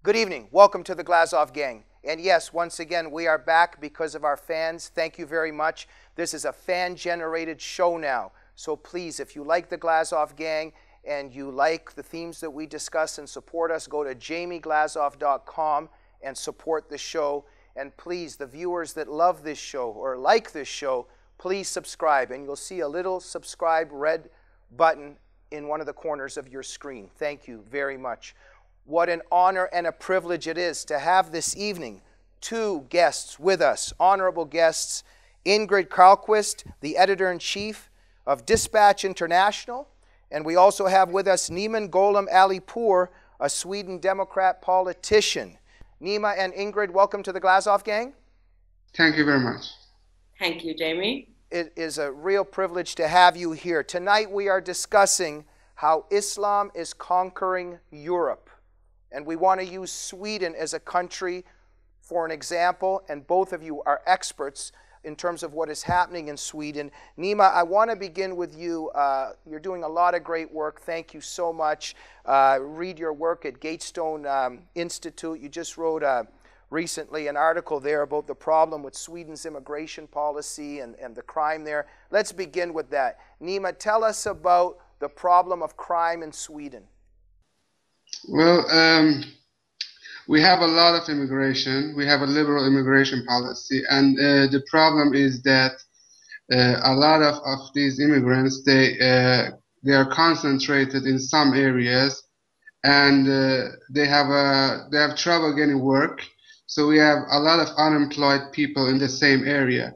Good evening. Welcome to the Glazov gang. And yes, once again, we are back because of our fans. Thank you very much. This is a fan-generated show now. So please, if you like the Glazov gang and you like the themes that we discuss and support us, go to jamieglazov.com and support the show. And please, the viewers that love this show or like this show, please subscribe. And you'll see a little subscribe red button in one of the corners of your screen. Thank you very much. What an honor and a privilege it is to have this evening two guests with us, honorable guests, Ingrid Carlqvist, the editor-in-chief of Dispatch International, and we also have with us Nima Gholam Alipour, a Sweden Democrat politician. Nima and Ingrid, welcome to the Glazov gang. Thank you very much. Thank you, Jamie. It is a real privilege to have you here. Tonight we are discussing how Islam is conquering Europe. And we want to use Sweden as a country for an example, and both of you are experts in terms of what is happening in Sweden. Nima, I want to begin with you. You're doing a lot of great work. Thank you so much. Read your work at Gatestone Institute. You just wrote recently an article there about the problem with Sweden's immigration policy and the crime there. Let's begin with that. Nima, tell us about the problem of crime in Sweden. Well, we have a lot of immigration. We have a liberal immigration policy, and the problem is that a lot of these immigrants they are concentrated in some areas, and they have trouble getting work. So we have a lot of unemployed people in the same area,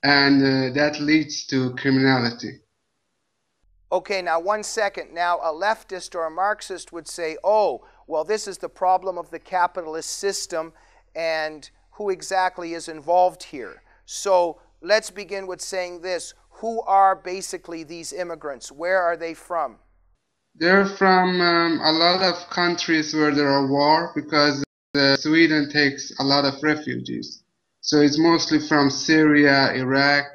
and that leads to criminality. Okay, now 1 second. Now a leftist or a Marxist would say, oh, well, this is the problem of the capitalist system, and who exactly is involved here? So let's begin with saying this. Who are basically these immigrants? Where are they from? They're from a lot of countries where there are war, because Sweden takes a lot of refugees. So it's mostly from Syria, Iraq,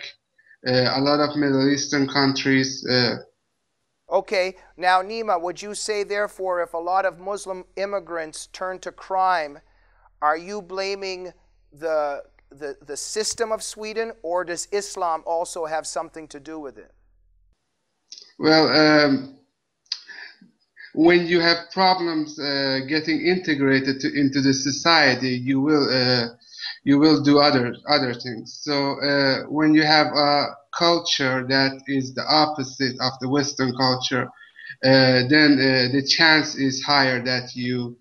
a lot of Middle Eastern countries. Okay, now Nima, would you say therefore if a lot of Muslim immigrants turn to crime, are you blaming the system of Sweden, or does Islam also have something to do with it? Well, when you have problems getting integrated into the society, you will do other things. So when you have a culture that is the opposite of the Western culture, then the chance is higher that you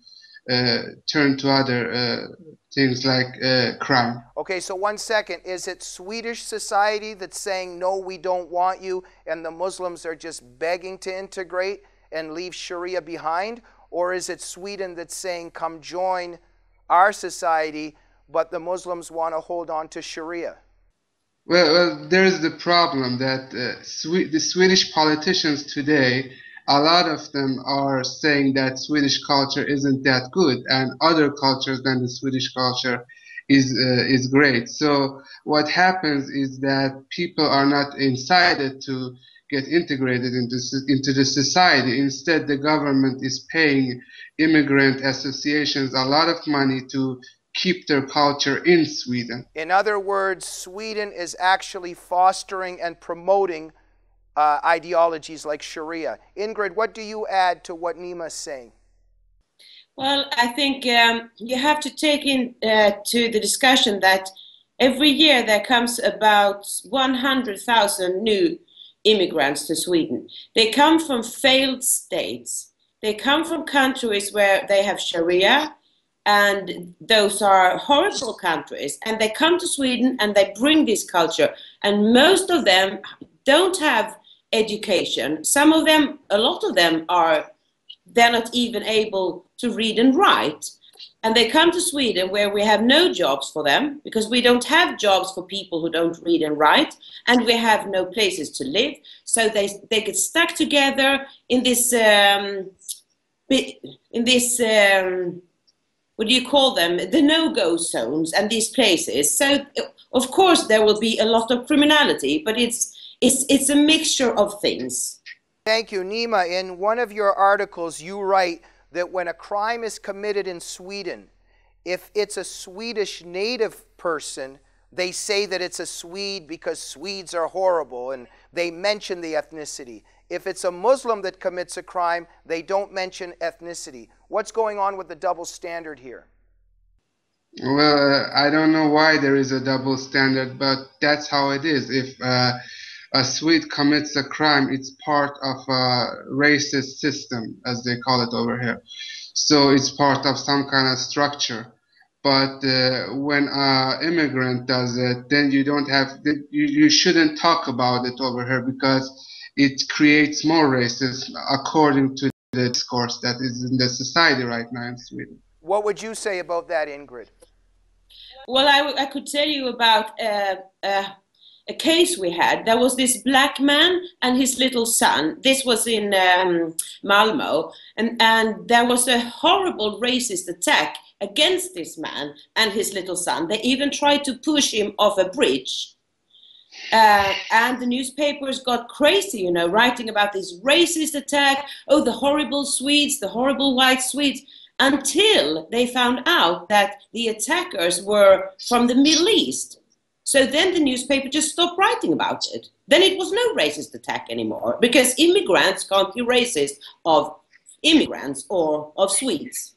turn to other things like crime. Okay, so 1 second. Is it Swedish society that's saying, no, we don't want you, and the Muslims are just begging to integrate and leave Sharia behind? Or is it Sweden that's saying, come join our society, but the Muslims want to hold on to Sharia? Well, there's the problem that the Swedish politicians today, a lot of them are saying that Swedish culture isn't that good, and other cultures than the Swedish culture is great. So what happens is that people are not incited to get integrated into the society. Instead, the government is paying immigrant associations a lot of money to keep their culture in Sweden. In other words, Sweden is actually fostering and promoting ideologies like Sharia. Ingrid, what do you add to what Nima is saying? Well, I think you have to take into the discussion that every year there comes about 100,000 new immigrants to Sweden. They come from failed states. They come from countries where they have Sharia, and those are horrible countries, and they come to Sweden and they bring this culture, and most of them don't have education. Some of them, a lot of them they're not even able to read and write, and they come to Sweden where we have no jobs for them, because we don't have jobs for people who don't read and write, and we have no places to live. So they get stuck together in this what do you call them, the no-go zones and these places. So of course there will be a lot of criminality, but it's a mixture of things. Thank you, Nima. In one of your articles you write, that when a crime is committed in Sweden, if it's a Swedish native person, they say that it's a Swede because Swedes are horrible, and they mention the ethnicity. If it's a Muslim that commits a crime, they don't mention ethnicity. What's going on with the double standard here? Well, I don't know why there is a double standard, but that's how it is. If a Swede commits a crime, it's part of a racist system, as they call it over here. So it's part of some kind of structure. But when an immigrant does it, then you don't have, you shouldn't talk about it over here because it creates more racism according to the discourse that is in the society right now in Sweden. What would you say about that, Ingrid? Well, I could tell you about a case we had. There was this black man and his little son. This was in Malmö, and there was a horrible racist attack against this man and his little son. They even tried to push him off a bridge. And the newspapers got crazy, you know, writing about this racist attack. Oh, the horrible Swedes, the horrible white Swedes. Until they found out that the attackers were from the Middle East. So then the newspaper just stopped writing about it. Then it was no racist attack anymore, because immigrants can't be racist of immigrants or of Swedes.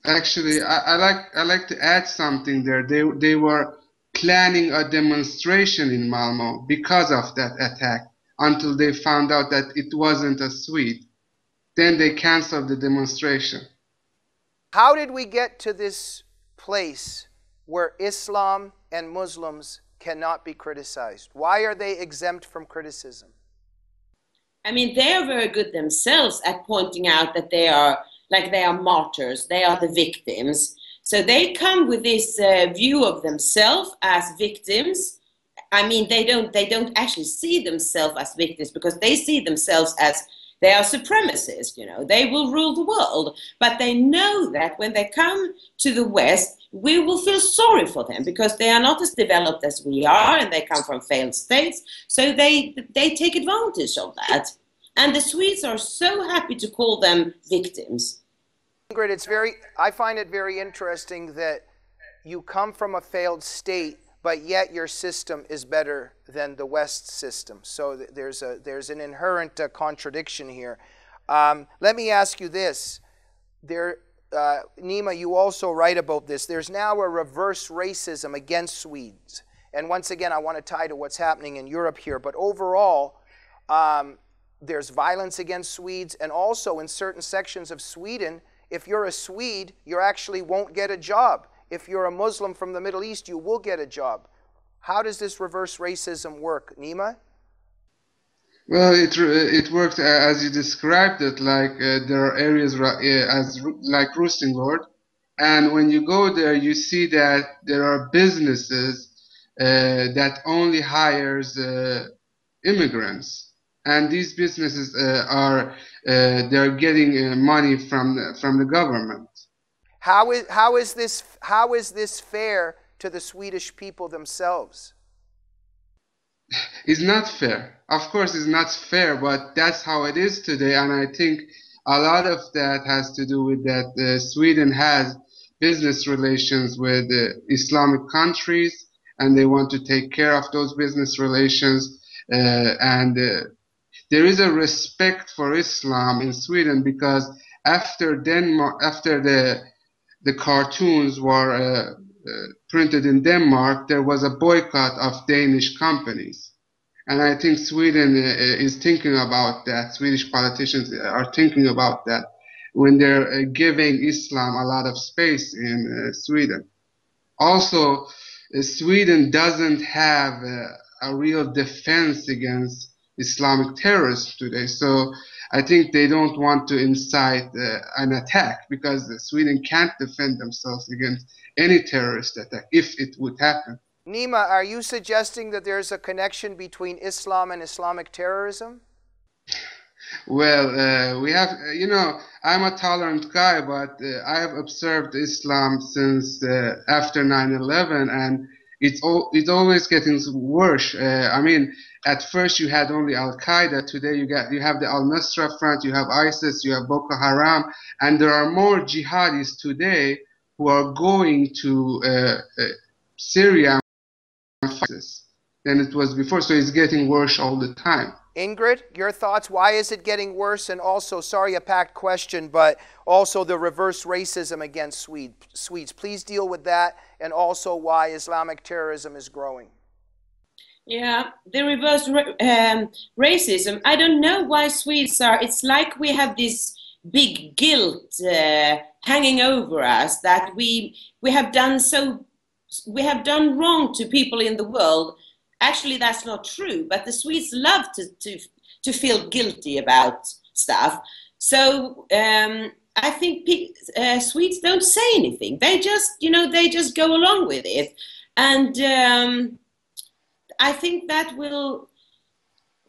Actually, I like to add something there. They were planning a demonstration in Malmö because of that attack until they found out that it wasn't a Swede. Then they canceled the demonstration. How did we get to this place where Islam and Muslims cannot be criticized? Why are they exempt from criticism? I mean, they are very good themselves at pointing out that they are martyrs, they are the victims. So they come with this view of themselves as victims. I mean, they don't actually see themselves as victims, because they see themselves as they are supremacists, you know, they will rule the world. But they know that when they come to the West, we will feel sorry for them because they are not as developed as we are, and they come from failed states. So they take advantage of that. And the Swedes are so happy to call them victims. Ingrid, I find it very interesting that you come from a failed state, but yet your system is better than the West system. So there's an inherent contradiction here. Let me ask you this. Nima, you also write about this. There's now a reverse racism against Swedes. And once again, I want to tie to what's happening in Europe here. But overall, there's violence against Swedes. And also in certain sections of Sweden, if you're a Swede, you actually won't get a job. If you're a Muslim from the Middle East, you will get a job. How does this reverse racism work, Nima? Well, it works as you described it. Like there are areas like Rosengård, and when you go there, you see that there are businesses that only hires immigrants, and these businesses they're getting money from the government. How is this fair to the Swedish people themselves? It's not fair. Of course, it's not fair, but that's how it is today. And I think a lot of that has to do with that Sweden has business relations with Islamic countries, and they want to take care of those business relations. There is a respect for Islam in Sweden because after the cartoons were printed in Denmark, there was a boycott of Danish companies. And I think Sweden is thinking about that. Swedish politicians are thinking about that when they're giving Islam a lot of space in Sweden. Also, Sweden doesn't have a real defense against Islamic terrorists today. So I think they don't want to incite an attack because Sweden can't defend themselves against any terrorist attack if it would happen. Nima, are you suggesting that there's a connection between Islam and Islamic terrorism? Well, we have, I'm a tolerant guy, but I have observed Islam since after 9/11, and it's always getting worse. I mean, at first you had only Al Qaeda. Today you have the Al Nusra Front, you have ISIS, you have Boko Haram, and there are more jihadis today who are going to Syria and fight ISIS than it was before. So it's getting worse all the time. Ingrid, your thoughts? Why is it getting worse? And also, sorry, a packed question, but also the reverse racism against Swedes. Please deal with that, and also why Islamic terrorism is growing. Yeah, the reverse racism. I don't know why Swedes are. It's like we have this big guilt hanging over us that we have done wrong to people in the world. Actually, that's not true, but the Swedes love to feel guilty about stuff. So I think Swedes don't say anything. They just go along with it. And I think that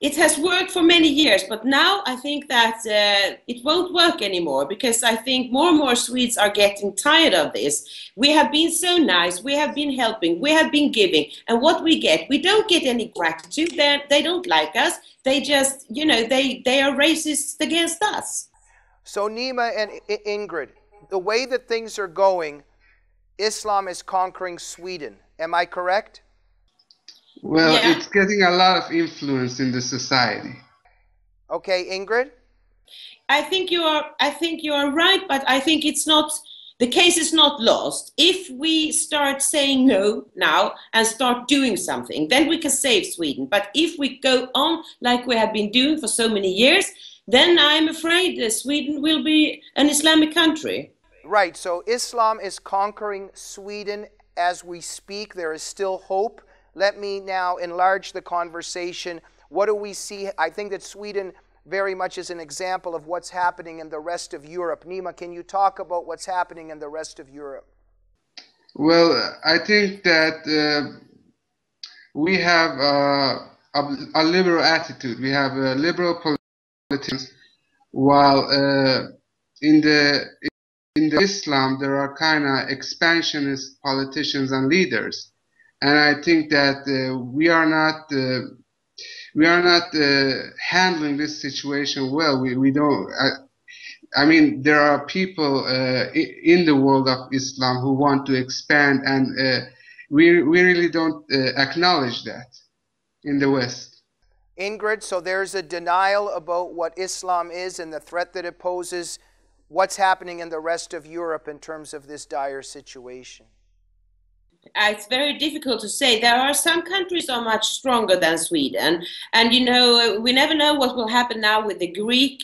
it has worked for many years, but now I think that it won't work anymore, because I think more and more Swedes are getting tired of this. We have been so nice, we have been helping, we have been giving, and what we don't get any gratitude. They don't like us. They just, they are racist against us. So Nima and Ingrid, the way that things are going, Islam is conquering Sweden. Am I correct? Well, yeah. It's getting a lot of influence in the society. Okay, Ingrid? I think you are right, but I think the case is not lost. If we start saying no now and start doing something, then we can save Sweden. But if we go on like we have been doing for so many years, then I'm afraid that Sweden will be an Islamic country. Right, so Islam is conquering Sweden as we speak. There is still hope. Let me now enlarge the conversation. What do we see? I think that Sweden very much is an example of what's happening in the rest of Europe. Nima, can you talk about what's happening in the rest of Europe? Well, I think that we have a liberal attitude. We have liberal politicians, while in the Islam there are kind of expansionist politicians and leaders. And I think that we are not handling this situation well. We don't. I mean, there are people in the world of Islam who want to expand, and we really don't acknowledge that in the West. Ingrid, so there's a denial about what Islam is and the threat that it poses. What's happening in the rest of Europe in terms of this dire situation? It's very difficult to say. There are some countries that are much stronger than Sweden. And, we never know what will happen now with the Greek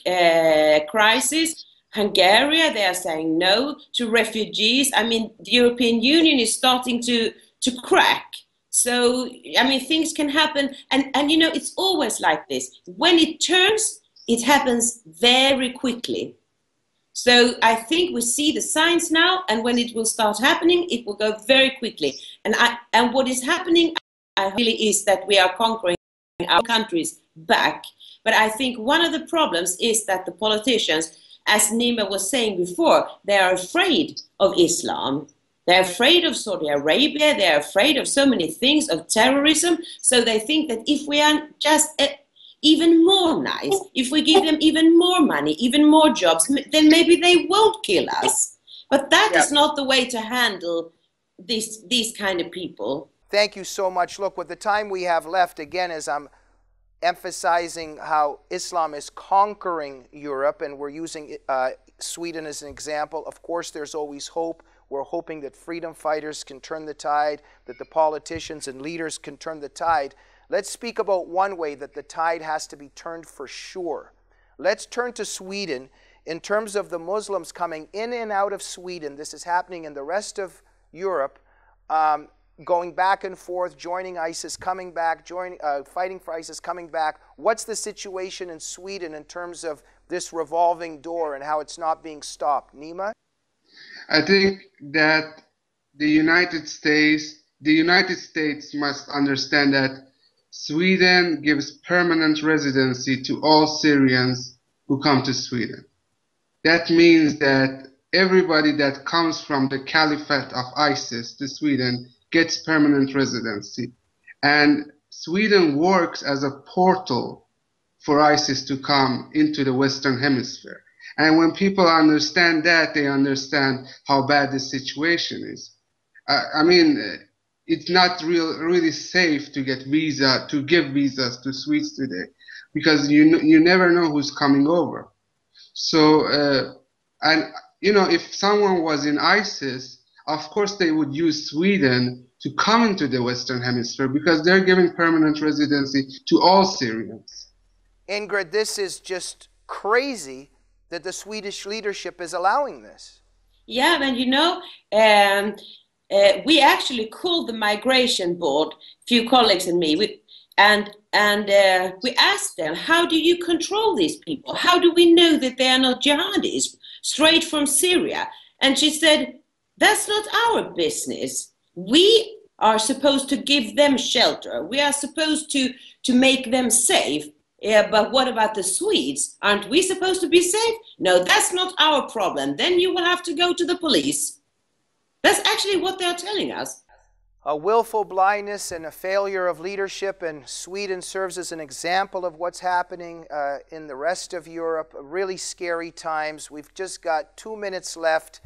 crisis. Hungary, they are saying no to refugees. I mean, the European Union is starting to crack. So, I mean, things can happen. And it's always like this. When it turns, it happens very quickly. So I think we see the signs now, and when it will start happening, it will go very quickly. And what is happening, really, is that we are conquering our countries back. But I think one of the problems is that the politicians, as Nima was saying before, they are afraid of Islam. They're afraid of Saudi Arabia. They're afraid of so many things, of terrorism. So they think that if we are just even more nice, if we give them even more money, even more jobs, then maybe they won't kill us. But that is not the way to handle these kind of people. Thank you so much. Look, with the time we have left, again, as I'm emphasizing how Islam is conquering Europe, and we're using Sweden as an example. Of course, there's always hope. We're hoping that freedom fighters can turn the tide, that the politicians and leaders can turn the tide. Let's speak about one way that the tide has to be turned for sure. Let's turn to Sweden. In terms of the Muslims coming in and out of Sweden, this is happening in the rest of Europe, going back and forth, joining ISIS, coming back, fighting for ISIS, coming back. What's the situation in Sweden in terms of this revolving door and how it's not being stopped? Nima? I think that the United States must understand that Sweden gives permanent residency to all Syrians who come to Sweden. That means that everybody that comes from the caliphate of ISIS to Sweden gets permanent residency. And Sweden works as a portal for ISIS to come into the Western Hemisphere. And when people understand that, they understand how bad the situation is. I mean, it's not really safe to give visas to Swedes today, because you never know who's coming over. So, and if someone was in ISIS, of course they would use Sweden to come into the Western Hemisphere, because they're giving permanent residency to all Syrians. Ingrid, this is just crazy that the Swedish leadership is allowing this. Yeah, and we actually called the migration board, a few colleagues and me, and we asked them, how do you control these people? How do we know that they are not jihadis straight from Syria? And she said, that's not our business. We are supposed to give them shelter. We are supposed to make them safe. Yeah, but what about the Swedes? Aren't we supposed to be safe? No, that's not our problem. Then you will have to go to the police. That's actually what they're telling us. A willful blindness and a failure of leadership, and Sweden serves as an example of what's happening in the rest of Europe. Really scary times. We've just got 2 minutes left.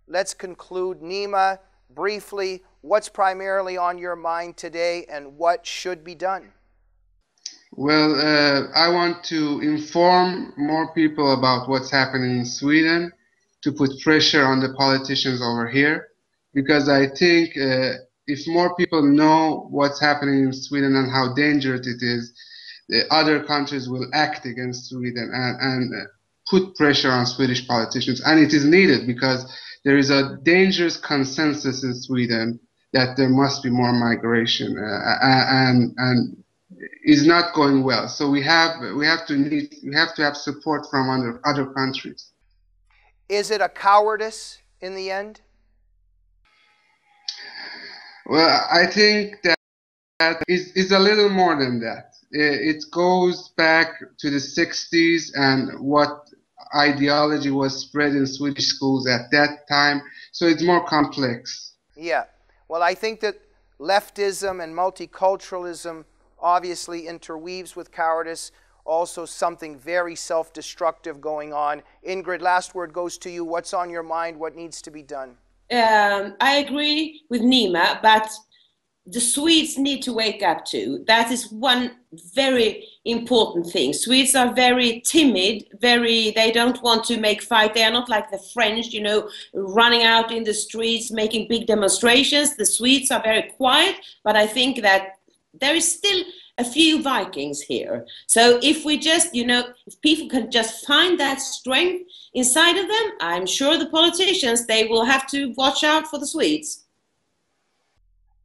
Let's conclude. Nima, briefly, what's primarily on your mind today and what should be done? Well, I want to inform more people about what's happening in Sweden, to put pressure on the politicians over here, because I think if more people know what's happening in Sweden and how dangerous it is, other countries will act against Sweden and put pressure on Swedish politicians. And it is needed, because there is a dangerous consensus in Sweden that there must be more migration, and is not going well. So we have to have support from other countries. Is it a cowardice in the end? Well, I think that is a little more than that. It goes back to the 60s and what ideology was spread in Swedish schools at that time. So it's more complex. Yeah. Well, I think that leftism and multiculturalism obviously interweaves with cowardice, also something very self-destructive going on. Ingrid, last word goes to you. What's on your mind? What needs to be done? I agree with Nima, but the Swedes need to wake up too. That is one very important thing. Swedes are very timid, they don't want to make fight. They are not like the French, running out in the streets, making big demonstrations. The Swedes are very quiet, but I think that there is still a few Vikings here. So if we just, if people can just find that strength inside of them, I'm sure the politicians, they will have to watch out for the Swedes.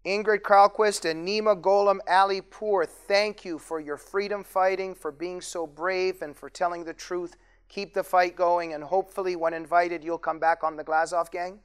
Ingrid Carlqvist and Nima Gholam Alipour, thank you for your freedom fighting, for being so brave, and for telling the truth. Keep the fight going, and hopefully when invited, you'll come back on the Glazov gang?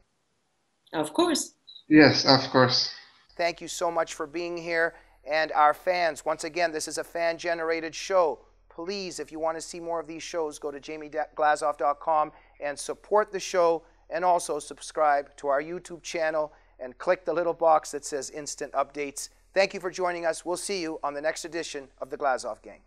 Of course. Yes, of course. Thank you so much for being here. And our fans, once again, this is a fan-generated show. Please, if you want to see more of these shows, go to jamieglazov.com and support the show, and also subscribe to our YouTube channel and click the little box that says Instant Updates. Thank you for joining us. We'll see you on the next edition of the Glazov Gang.